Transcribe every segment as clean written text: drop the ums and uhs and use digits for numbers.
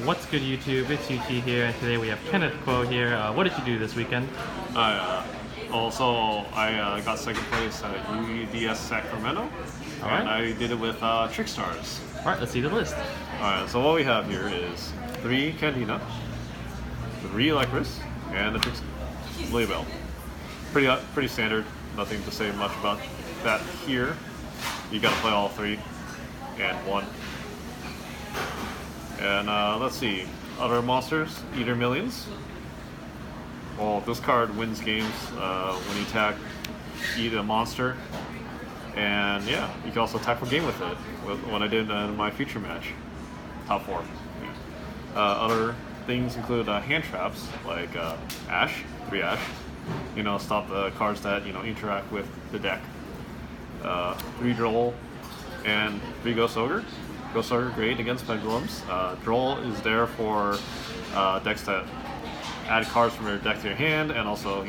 What's good, YouTube? It's UT here, and today we have Kenneth here. What did you do this weekend? I got second place at UDS Sacramento, Alright. and I did it with Trickstars. Alright, let's see the list. Alright, so what we have here is 3 Cantina, 3 Electris, and the Trickstar Bell. Pretty standard, nothing to say much about that here. You gotta play all 3 and 1. And let's see, other monsters, Eater Millions. Well, this card wins games when you attack, eat a monster. And yeah, you can also attack for game with it, what I did in my future match. Top 4. Yeah. Other things include hand traps, like Ash, 3 Ash. Stop the cards that, interact with the deck. 3 Droll, and 3 Ghost Ogre. Ghost Ogre, great against pendulums. Droll is there for decks that add cards from your deck to your hand, and also,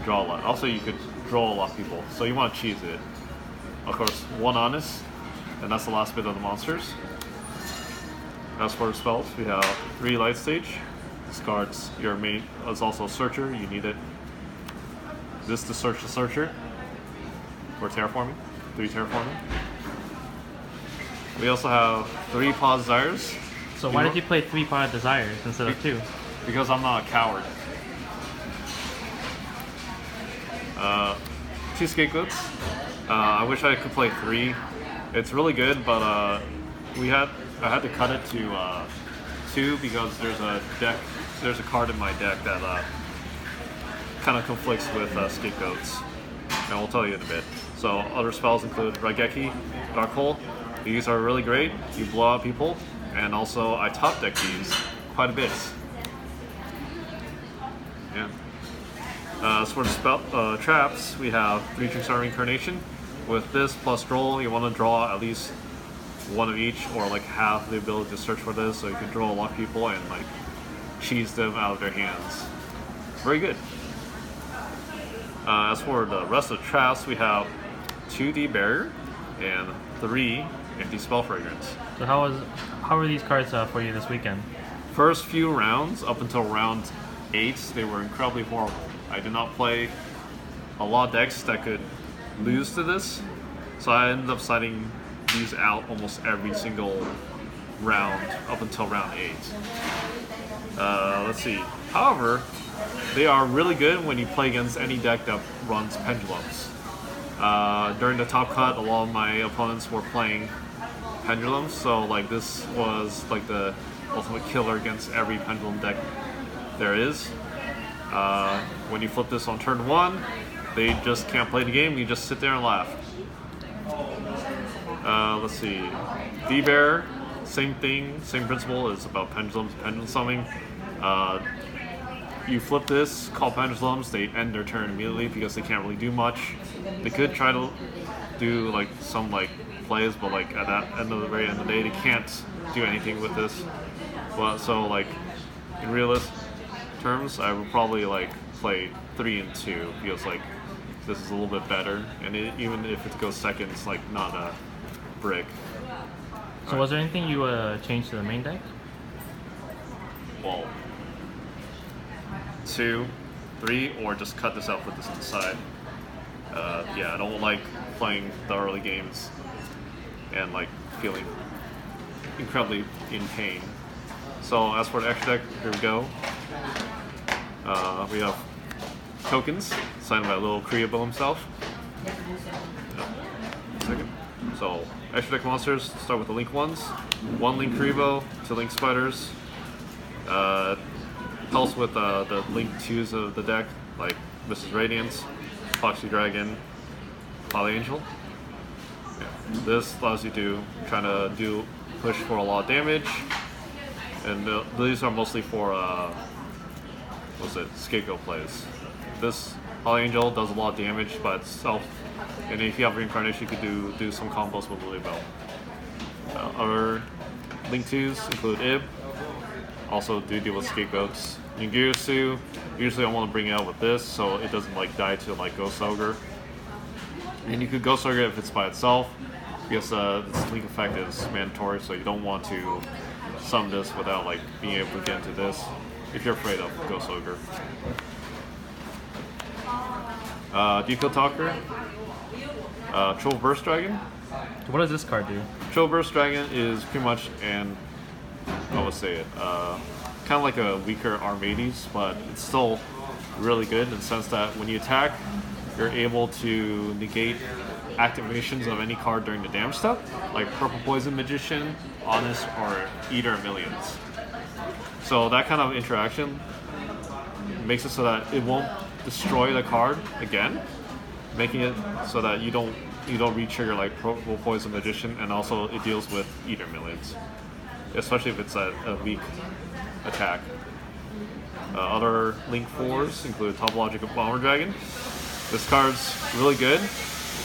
draw a lot. Also, you could draw a lot of people, so you want to cheese it. Of course, 1 Honest, and that's the last bit of the monsters. As for the spells, we have 3 Light Stage. This card's your main, it's also Searcher, you need it. This to search the Searcher for terraforming, 3 terraforming. We also have 3 Paw Desires. So why did you play 3 Paw Desires instead of 2? Because I'm not a coward. 2 Scapegoats. I wish I could play 3. It's really good, but I had to cut it to 2 because there's a card in my deck that kind of conflicts with Scapegoats, and we'll tell you in a bit. So other spells include Raigeki, Dark Hole. These are really great. You blow out people, and also I top deck these quite a bit. Yeah. As for the spell traps, we have 3 Trickstar Reincarnation. With this plus Droll, you want to draw at least 1 of each, or like half the ability to search for this, so you can draw a lot of people and like cheese them out of their hands. Very good. As for the rest of the traps, we have 2D Barrier and 3 Empty Spell Fragrance. So how were these cards for you this weekend? First few rounds, up until round 8, they were incredibly horrible. I did not play a lot of decks that could lose to this, so I ended up siding these out almost every single round up until round 8. Let's see. However, they are really good when you play against any deck that runs pendulums. During the top cut, a lot of my opponents were playing pendulums, so like this was like the ultimate killer against every pendulum deck there is. When you flip this on turn 1, they just can't play the game, you just sit there and laugh. Let's see. D-Bear, same thing, same principle, is about pendulums, pendulum summoning. You flip this, call pendulums, they end their turn immediately because they can't really do much. They could try to do like some like plays, but like at that end of the very end of the day, they can't do anything with this. But so like in realist terms, I would probably like play 3 and 2 because like this is a little bit better, and even if it goes second, it's like not a brick. So was there anything you changed to the main deck? Well, 2, 3, or just cut this out, put this on the side. Yeah, I don't like playing the early games and like feeling incredibly in pain. So as for the extra deck, here we go. We have tokens signed by little Kriabo himself. Second. So extra deck monsters start with the Link ones. 1 Link Kriabo, 2 Link Spiders. Helps with the Link 2s of the deck, like Mrs. Radiance, Foxy Dragon, Polyangel. Yeah. This allows you to push for a lot of damage, and these are mostly for Scapegoat plays. This Polyangel does a lot of damage by itself, and if you have Reincarnation, you could do some combos with Lily Bell. Other Link 2s include Ib. Also do deal with Scapegoats. Ningirsu, usually I want to bring it out with this so it doesn't like die to like Ghost Ogre. And you could Ghost Ogre if it's by itself, because this link effect is mandatory, so you don't want to summon this without like being able to get into this if you're afraid of Ghost Ogre. Deco Talker, Troll Burst Dragon. What does this card do? Troll Burst Dragon is pretty much I would say it, kind of like a weaker Armades, but it's still really good in the sense that when you attack, you're able to negate activations of any card during the damage step, like Purple Poison Magician, Honest, or Eater of Millions. So that kind of interaction makes it so that it won't destroy the card again, making it so that you don't re-trigger like Purple Poison Magician, and also it deals with Eater Millions, especially if it's a weak attack. Other Link 4s include Topological Bomber Dragon. This card's really good,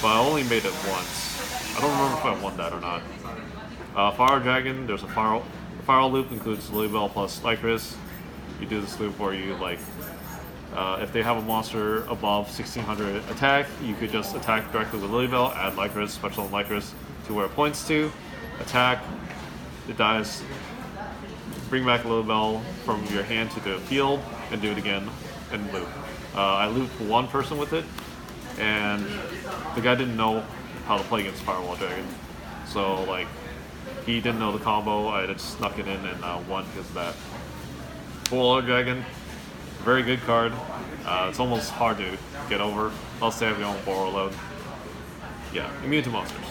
but I only made it once. I don't remember if I won that or not. Fire Dragon, there's a Fire loop, includes Lilybell plus Lycris. You do this loop where you like, if they have a monster above 1600 attack, you could just attack directly with Lilybell, add Lycris, special Lycris to where it points to, attack, it dies, bring back Lilybell from your hand to the field, and do it again, and loop. I looped one person with it, and the guy didn't know how to play against Firewall Dragon. So like, he didn't know the combo, I just snuck it in and won because of that. Firewall Dragon, very good card. It's almost hard to get over, unless they have your own borrow load. Yeah, immune to monsters.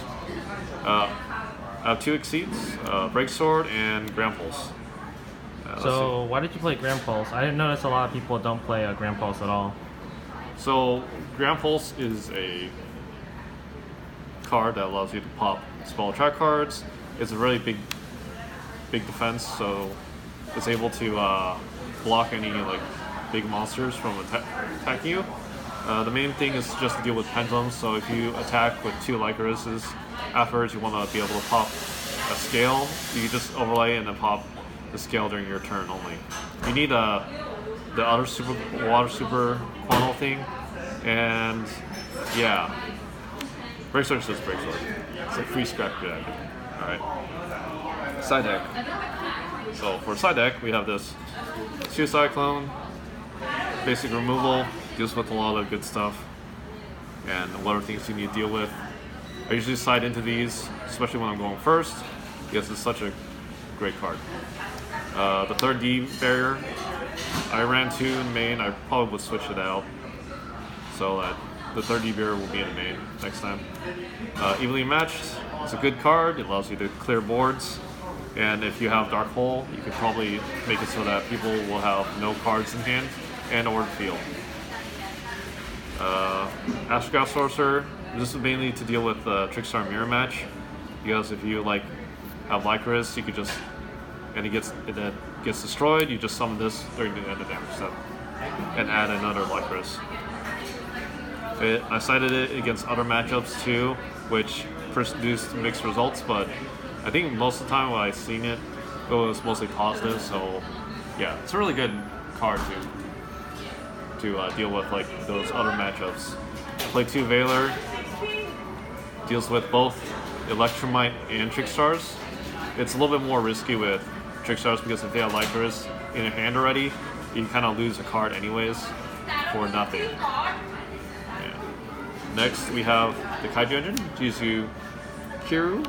I have 2 Exceeds, Break Sword, and Grand Pulse. So why did you play Grand Pulse? I didn't notice a lot of people don't play Grand Pulse at all. So Grand Pulse is a card that allows you to pop spell attack cards. It's a really big defense, so it's able to block any like big monsters from attacking you. The main thing is just to deal with pendulums, so if you attack with 2 Lycorises, afterwards you want to be able to pop a scale, you can just overlay and then pop the scale during your turn only. You need the other water super quantal thing, and yeah, Break Sword says Break Sword. It's a free scrap deck. Alright. Side deck. So for side deck, we have this Suicide Clone, basic removal, deals with a lot of good stuff, and a lot of things you need to deal with. I usually side into these, especially when I'm going first, because it's such a great card. The 3rd D barrier, I ran 2 in main. I probably would switch it out so that the 3rd D barrier will be in main next time. Evenly Matched, it's a good card. It allows you to clear boards, and if you have Dark Hole, you could probably make it so that people will have no cards in hand and or field. Astrograph Sorcerer, this is mainly to deal with Trickstar Mirror Match, because if you like have Lycris, you could just, and it gets destroyed, you just summon this during the end of damage step and add another Lycris. I cited it against other matchups too, which produced mixed results, but I think most of the time when I've seen it, it was mostly positive, so yeah, it's a really good card to deal with like those other matchups. Play 2 Valor, deals with both Electromite and Trickstars. It's a little bit more risky with Trickstars because if they have Lycris in your hand already, you kind of lose a card anyways for nothing. Yeah. Next we have the Kaiju Engine, gives you Kiru,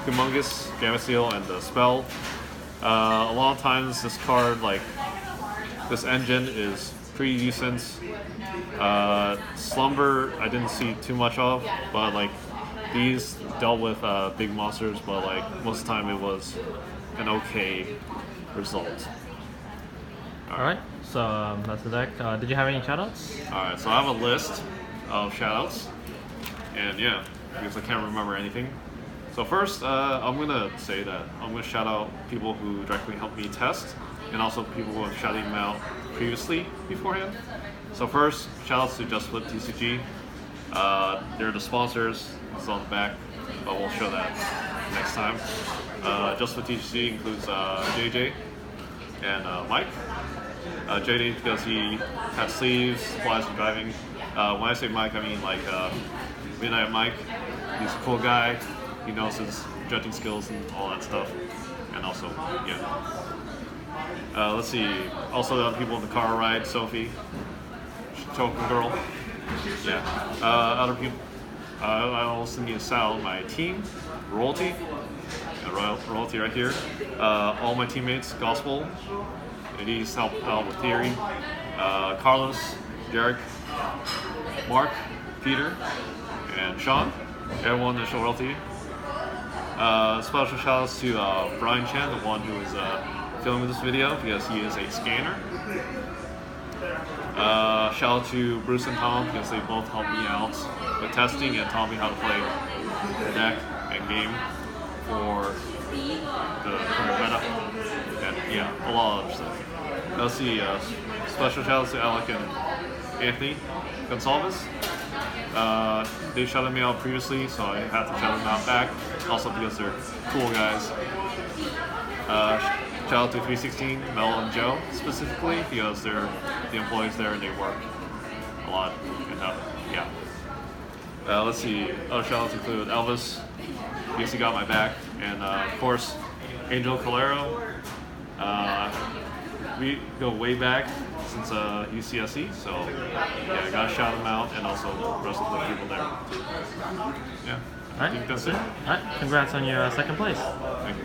Humongous, Gamma Seal, and the Spell. A lot of times this card, like this engine, is pretty decent. Slumber I didn't see too much of, but like these dealt with big monsters, but like most of the time it was an okay result. Alright, so that's the deck. Did you have any shoutouts? Alright, so I have a list of shoutouts, and yeah, because I can't remember anything. So first, I'm gonna say that I'm gonna shout out people who directly helped me test, and also people who have shouted them out previously beforehand. So first, shoutouts to Just Flip TCG. They're the sponsors. It's on the back, but we'll show that next time. Just Flip TCG includes JJ and Mike. JD because he has sleeves, flies and driving. When I say Mike, I mean like Midnight Mike. He's a cool guy. He knows his judging skills and all that stuff. And and also, yeah. Let's see. Also, the other people in the car ride: Sophie, Token Girl. Yeah. Other people. I also need to shout my team, Royalty. Royalty right here. All my teammates, Gospel. They need help out with theory. Carlos, Derek, Mark, Peter, and Sean. Everyone in Royalty. Special shout outs to Brian Chan, the one who is filming this video because he is a scanner. Shout out to Bruce and Tom because they both helped me out with testing and taught me how to play the deck and game for the current meta. And yeah, a lot of other stuff. Let's see, special shout outs to Alec and Anthony Gonsalves. They shouted me out previously, so I have to shout them out back. Also because they're cool guys. Shout out to 316, Mel and Joe specifically because they're the employees there and they work a lot. And yeah. Let's see. Other shout outs include Elvis because he got my back, and of course Angel Calero. We go way back since UCSC, so yeah, I gotta shout them out, and also the rest of the people there. Yeah, I think that's it. Alright, congrats on your second place. Thank you.